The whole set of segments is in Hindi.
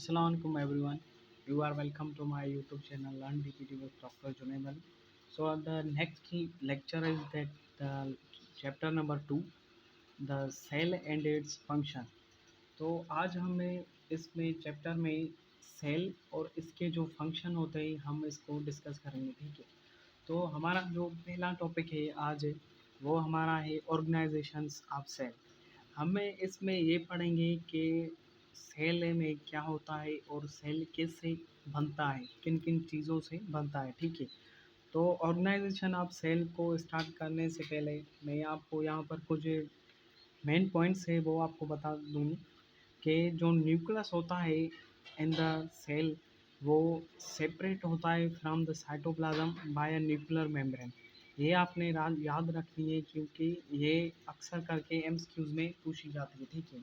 Assalamualaikum everyone. You are welcome to my YouTube channel Learn DPT with Dr. Junaid Ali. So the next lecture is that the chapter number 2, the cell and its function. तो आज हमें इसमें चैप्टर में सेल और इसके जो फंक्शन होते हैं हम इसको डिस्कस करेंगे, ठीक है। तो हमारा जो पहला टॉपिक है आज वो हमारा है ऑर्गेनाइजेशंस ऑफ सेल। हमें इसमें ये पढ़ेंगे कि सेल में क्या होता है और सेल कैसे बनता है, किन किन चीज़ों से बनता है, ठीक है। तो ऑर्गेनाइजेशन ऑफ सेल को स्टार्ट करने से पहले मैं आपको यहाँ पर कुछ मेन पॉइंट्स है वो आपको बता दूँ कि जो न्यूक्लियस होता है इन द सेल वो सेपरेट होता है from the cytoplasm by a nuclear membrane. ये आपने याद रखनी है क्योंकि ये अक्सर करके एमसीक्यूज में पूछी जाती है, ठीक है।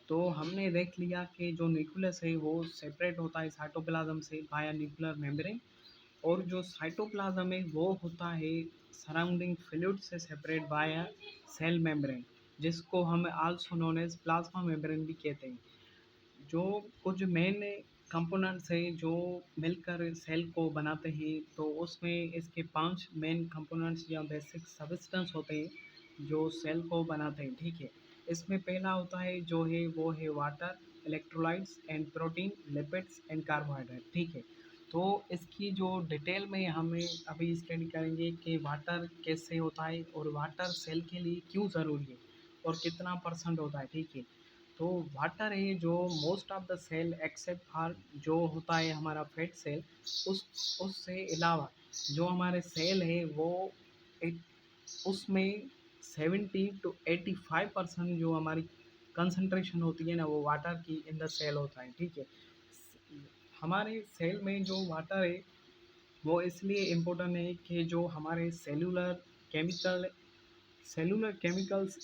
तो हमने देख लिया कि जो न्यूक्लियस है वो सेपरेट होता है साइटोप्लाज्म से बाय अ न्यूक्लियर मेम्ब्रेन, और जो साइटोप्लाज्म है वो होता है सराउंडिंग फ्लूइड से separate by a cell membrane, जिसको हम also known as plasma membrane भी कहते हैं। जो कुछ मेन कंपोनेंट्स हैं जो मिलकर सेल को बनाते हैं, तो उसमें इसके 5 मेन कंपोनेंट्स या बेसिक सब्सटेंस होते हैं जो सेल को बनाते हैं, ठीक है। इसमें पहला होता है जो है वो है water, electrolytes and protein, lipids and carbohydrate, ठीक है। तो इसकी जो डिटेल में हमें अभी स्टडी करेंगे कि वाटर कैसे होता है और वाटर सेल के लिए क्यों ज़रूरी है और कितना परसेंट होता है, ठीक है। तो वाटर है जो most of the cell except for जो होता है हमारा फैट सेल, उससे अलावा जो हमारे सेल है वो एक उसमें 70 to 85% जो हमारी कंसंट्रेशन होती है ना वो वाटर की इन द सेल होता है, ठीक है। हमारे सेल में जो वाटर है वो इसलिए इम्पोर्टेंट है कि जो हमारे सेलुलर केमिकल्स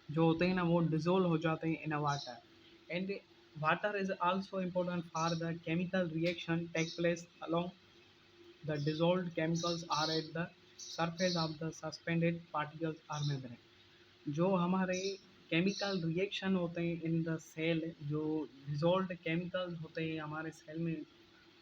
जो होते हैं ना वो डिजोल्व हो जाते हैं in a water, and water is also important for the chemical reaction take place along the dissolved chemicals are at the surface of the suspended particles or membrane. जो हमारे केमिकल रिएक्शन होते हैं इन द सेल, जो डिजोल्व्ड केमिकल्स होते हैं हमारे सेल में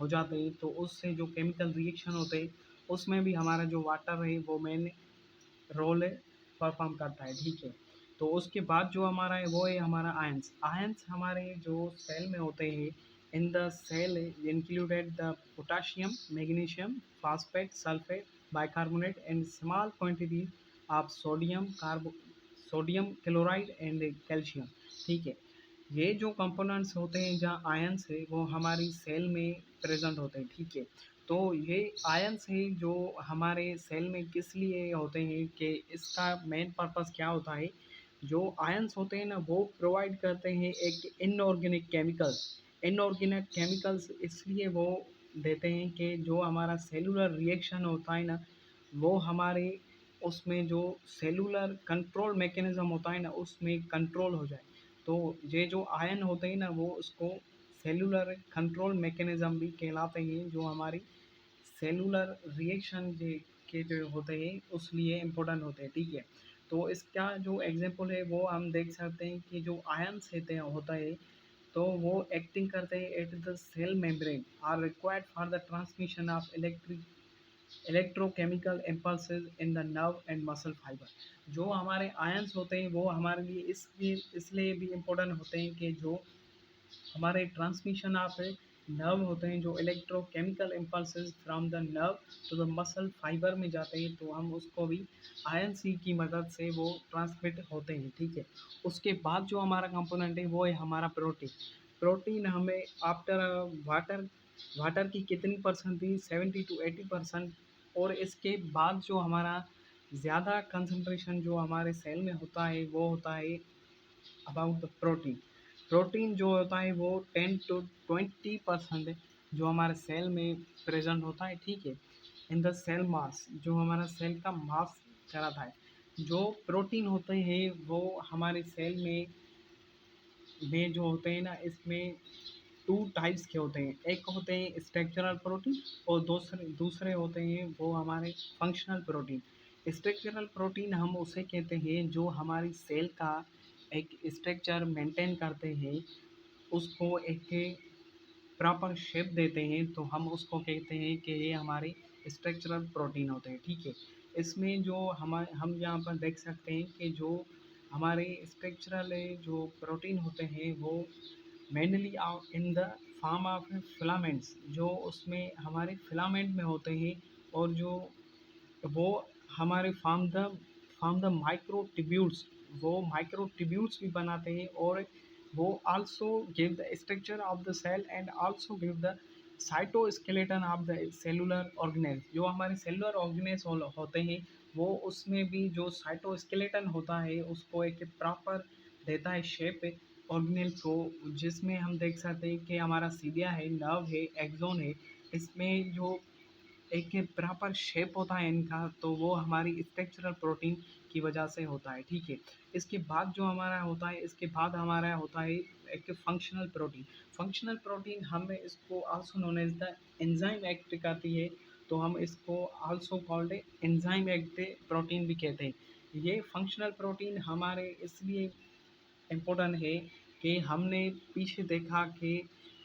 हो जाते हैं, तो उससे जो केमिकल रिएक्शन होते हैं उसमें भी हमारा जो वाटर है वो मेन रोल परफॉर्म करता है, ठीक है। तो उसके बाद जो हमारा है वो है हमारा आयंस। आयंस हमारे जो सेल में होते हैं in the cell included the potassium, magnesium, phosphate, sulphate, bicarbonate and small quantity of sodium chloride and calcium, ठीक है। ये जो कंपोनेंट्स होते हैं जहाँ आयंस है वो हमारी सेल में प्रेजेंट होते हैं, ठीक है। तो ये आयंस है जो हमारे सेल में किस लिए होते हैं कि इसका मेन पर्पस क्या होता है। जो आयंस होते हैं ना वो प्रोवाइड करते हैं एक इनऑर्गेनिक केमिकल्स इसलिए वो देते हैं कि जो हमारा सेलुलर रिएक्शन होता है ना वो हमारे उसमें जो सेलुलर कंट्रोल मैकेनिज्म होता है ना उसमें कंट्रोल हो जाए। तो ये जो आयन होते हैं ना वो उसको सेलुलर कंट्रोल मैकेनिज्म भी कहलाते हैं, जो हमारी सेलुलर रिएक्शन के जो होते हैं उस लिए इम्पोर्टेंट होते हैं, ठीक है। तो इसका जो एग्जांपल है वो हम देख सकते हैं कि जो आयंस होता है तो वो एक्टिंग करते हैं at the cell membrane are required for the transmission of electrochemical impulses in the nerve and muscle fibre. जो हमारे आयंस होते हैं वो हमारे लिए इसलिए भी इम्पोर्टेंट होते हैं कि जो हमारे ट्रांसमिशन ऑफ नर्व होते हैं, जो electrochemical impulses from the nerve to the muscle fibre में जाते हैं, तो हम उसको भी आयन सी की मदद से वो ट्रांसमिट होते हैं, ठीक है। उसके बाद जो हमारा कंपोनेंट है वो है हमारा प्रोटीन। प्रोटीन हमें आफ्टर वाटर वाटर की कितनी परसेंट थी, 70 to 80%। और इसके बाद जो हमारा ज़्यादा कंसंट्रेशन जो हमारे सेल में होता है वो होता है अबाउट द प्रोटीन। प्रोटीन जो होता है वो 10 to 20% जो हमारे सेल में प्रेजेंट होता है, ठीक है। इन द सेल मास जो हमारा सेल का मास कहलाता है। जो प्रोटीन होते हैं वो हमारे सेल में जो होते हैं ना इसमें टू टाइप्स के होते हैं। एक होते हैं स्ट्रक्चरल प्रोटीन और दूसरे दूसरे होते हैं वो हमारे फंक्शनल प्रोटीन। स्ट्रक्चरल प्रोटीन हम उसे कहते हैं जो हमारी सेल का एक स्ट्रक्चर मेंटेन करते हैं, उसको एक प्रॉपर शेप देते हैं तो हम उसको कहते हैं कि ये हमारे स्ट्रक्चरल प्रोटीन होते हैं, ठीक है। इसमें जो हम यहाँ पर देख सकते हैं कि जो हमारे स्ट्रक्चरल जो प्रोटीन होते हैं वो mainly in the form of filaments, जो उसमें हमारे फिलामेंट में होते हैं, और जो वो हमारे फॉर्म द माइक्रोट्यूब्यूल्स, वो माइक्रोट्यूब्यूल्स भी बनाते हैं, और वो also give the structure of the cell and also give the cytoskeleton of the cellular organelles. जो हमारे सेलुलर ऑर्गेनेल्स होते हैं वो उसमें भी जो साइटोस्केलेटन होता है उसको एक प्रॉपर देता है शेप ऑर्गेनेल को, जिसमें हम देख सकते हैं कि हमारा सीलिया है, नर्व है, एक्सोन है। इसमें जो एक प्रॉपर शेप होता है इनका, तो वो हमारी स्ट्रक्चरल प्रोटीन की वजह से होता है, ठीक है। इसके बाद जो हमारा होता है, इसके बाद हमारा होता है एक फंक्शनल प्रोटीन। फंक्शनल प्रोटीन हमें इसको also known as the enzyme active आती है, तो हम इसको also called enzyme active protein भी कहते हैं। ये फंक्शनल प्रोटीन हमारे इसलिए इम्पोर्टेंट है कि हमने पीछे देखा कि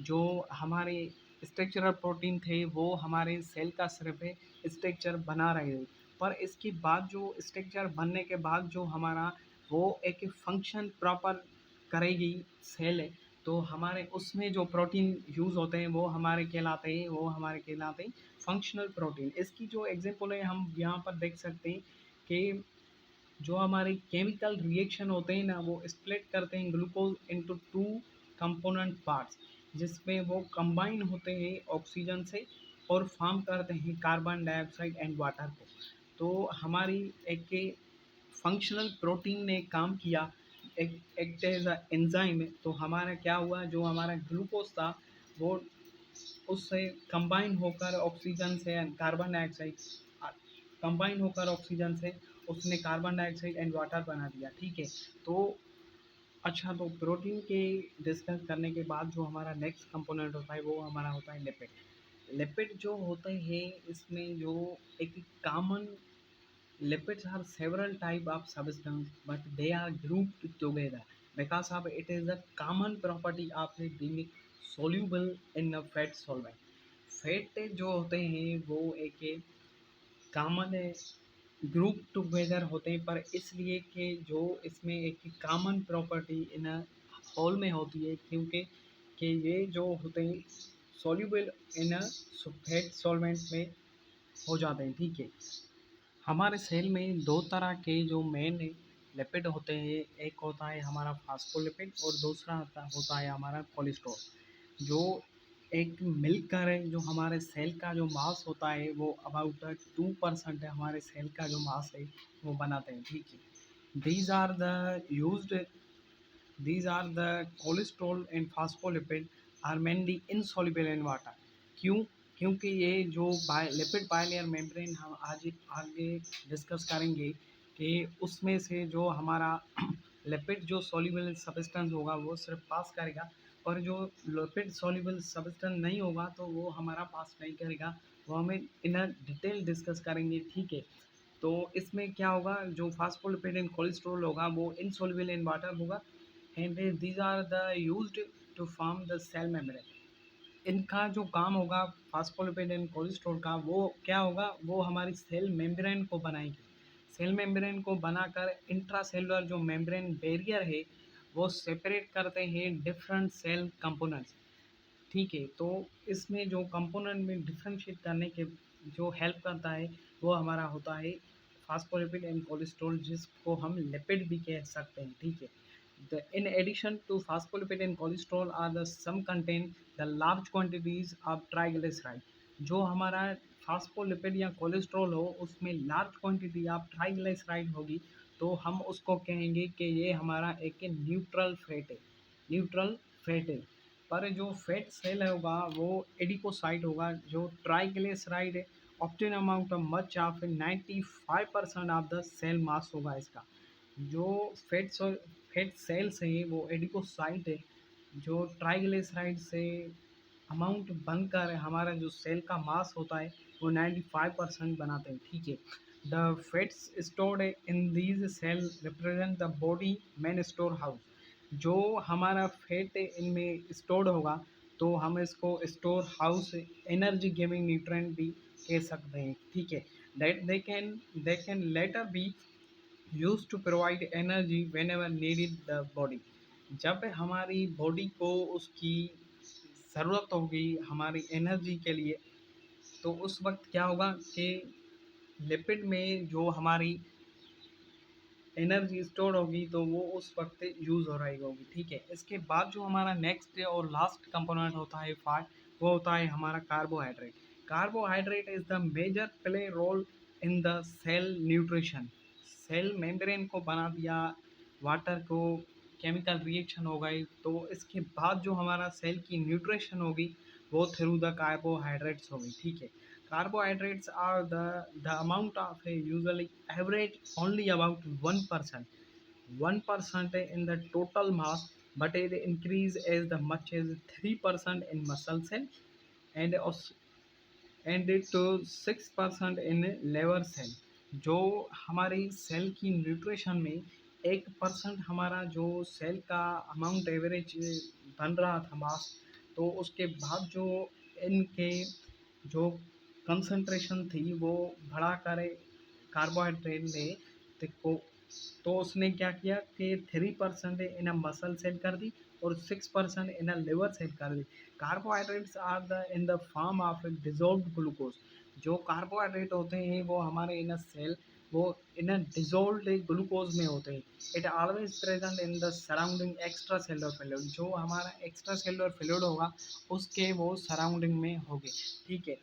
जो हमारे स्ट्रक्चरल प्रोटीन थे वो हमारे सेल का सिर्फ स्ट्रक्चर बना रहे थे, पर इसके बाद जो स्ट्रक्चर बनने के बाद जो हमारा वो एक फंक्शन प्रॉपर करेगी सेल, तो हमारे उसमें जो प्रोटीन यूज़ होते हैं वो हमारे कहलाते हैं फंक्शनल प्रोटीन। इसकी जो एग्जांपल है हम यहाँ पर देख सकते हैं कि जो हमारे केमिकल रिएक्शन होते हैं ना वो स्प्लिट करते हैं glucose into two component parts, जिसमें वो कंबाइन होते हैं ऑक्सीजन से और फॉर्म करते हैं कार्बन डाइऑक्साइड एंड वाटर को। तो हमारी एक फंक्शनल प्रोटीन ने काम किया, एक एक्ट एज अ एंजाइम। तो हमारा क्या हुआ, जो हमारा ग्लूकोज था वो उससे कंबाइन होकर ऑक्सीजन से कार्बन डाइऑक्साइड कंबाइन होकर ऑक्सीजन से उसने कार्बन डाइऑक्साइड एंड वाटर बना दिया, ठीक है। तो अच्छा, तो प्रोटीन के डिस्कस करने के बाद जो हमारा नेक्स्ट कंपोनेंट होता है वो हमारा होता है लिपिड। लिपिड जो होते हैं इसमें जो एक common lipids are several type of substance but they are grouped together because of it is a common property of it being soluble in a fat solvent। Fat जो होते हैं वो एक कॉमन ग्रुप टुगेदर होते हैं, पर इसलिए कि जो इसमें एक कॉमन प्रॉपर्टी इन होल में होती है, क्योंकि कि ये जो होते हैं सॉल्यूबल इन फैट सॉल्वेंट में हो जाते हैं, ठीक है। हमारे सेल में दो तरह के जो मेन लिपिड होते हैं, एक होता है हमारा फास्फोलिपिड और दूसरा होता है हमारा कोलेस्ट्रॉल। जो एक मिलकर जो हमारे सेल का जो मास होता है वो अबाउट 2% हमारे सेल का जो मास है वो बनाते हैं, ठीक है। These are the used These are the cholesterol and phospholipid are mainly insoluble in water। क्यों? क्योंकि ये जो लिपिड बाइलेयर मेम्ब्रेन हम आज आगे डिस्कस करेंगे कि उसमें से जो हमारा लिपिड जो सॉल्युबल सब्सटेंस होगा वो सिर्फ पास करेगा, और जो लिपिड सॉल्युबल सब्सटेंस नहीं होगा तो वो हमारा पास नहीं करेगा। वो हमें इन डिटेल डिस्कस करेंगे, ठीक है। तो इसमें क्या होगा, जो फास्फोलिपिड एंड कोलेस्ट्रॉल होगा वो इनसॉल्युबल इन वाटर होगा, and these are the used to form the cell membrane। इनका जो काम होगा फास्फोलिपिड एंड कोलेस्ट्रॉल का, वो क्या होगा, वो हमारी सेल मेम्ब्रेन को बनाएंगे। सेल मेम्ब्रेन को बनाकर इंट्रासेलुलर जो मेम्ब्रेन बैरियर है वो सेपरेट करते हैं डिफरेंट सेल कंपोनेंट्स, ठीक है। तो इसमें जो कंपोनेंट में डिफ्रेंशिएट करने के जो हेल्प करता है वो हमारा होता है फास्फोलिपिड एंड कोलेस्ट्रॉल, जिसको हम लिपिड भी कह सकते हैं, ठीक है। In addition to phospholipid and cholesterol are the some contain the large quantities of triglyceride। जो हमारा फास्फोलिपिड या कोलेस्ट्रॉल हो उसमें लार्ज क्वांटिटी ऑफ ट्राइग्लिसराइड होगी, तो हम उसको कहेंगे कि ये हमारा एक न्यूट्रल फैट है, न्यूट्रल फैट है। पर जो फैट सेल होगा वो एडिपोसाइट होगा। जो triglyceride obtain amount of much of 95% of the cell mass होगा इसका। जो फैट सेल्स है वो एडिपोसाइट है, जो ट्राइग्लिसराइड से अमाउंट बनकर हमारा जो सेल का मास होता है वो 95% बनाते हैं, ठीक है। The fats stored in these cell represent the body main store house. जो हमारा फैट इनमें स्टोर्ड होगा तो हम इसको store house energy giving nutrient भी कह सकते हैं, ठीक है। That they can later be use to provide energy whenever needed the body. जब हमारी बॉडी को उसकी ज़रूरत होगी हमारी एनर्जी के लिए, तो उस वक्त क्या होगा कि लिपिड में जो हमारी एनर्जी स्टोर होगी तो वो उस वक्त यूज़ हो रही होगी, ठीक है। इसके बाद जो हमारा नेक्स्ट और लास्ट कंपोनेंट होता है फैट, वो होता है हमारा carbohydrate. Carbohydrate is the major play role in the cell nutrition. Cell membrane को बना दिया, वाटर को केमिकल रिएक्शन हो गई, तो इसके बाद जो हमारा सेल की न्यूट्रिशन होगी वो थ्रू द कार्बोहाइड्रेट्स होगी, ठीक है। Carbohydrates are the amount of usually average only about 1% in the total mass, but it increase as the much as 3% in muscle cell and and it to 6% in liver cell। जो हमारी सेल की न्यूट्रिशन में 1% हमारा जो सेल का अमाउंट एवरेज बन रहा था मास, तो उसके बाद जो इनके जो कंसंट्रेशन थी वो बढ़ा कर कार्बोहाइड्रेट ने को, तो उसने क्या किया कि 3% इन अ मसल सेल कर दी और 6% इन अ लिवर सेल कर दी। Carbohydrates are the in the form of dissolve glucose. जो कार्बोहाइड्रेट होते हैं वो हमारे इन अ सेल वो इन अ डिजोल्व ग्लूकोज में होते हैं। It always present in the surrounding extra cellular fluid. जो हमारा एक्स्ट्रा सेलुलर फ्लूइड होगा उसके वो सराउंडिंग में होगी, ठीक है।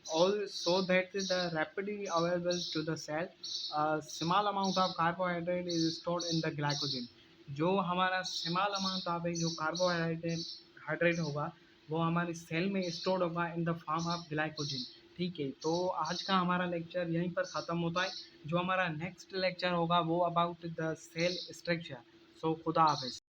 Also that the rapidly available to the cell, a small amount of carbohydrate is stored in the glycogen। जो हमारा स्मॉल अमाउंट ऑफ जो कार्बोहाइड्रेट होगा वो हमारी सेल में स्टोर होगा इन द फॉर्म ऑफ ग्लाइकोजन, ठीक है। तो आज का हमारा लेक्चर यहीं पर ख़त्म होता है। जो हमारा नेक्स्ट लेक्चर होगा वो अबाउट द सेल स्ट्रक्चर। सो खुदा हाफिज़।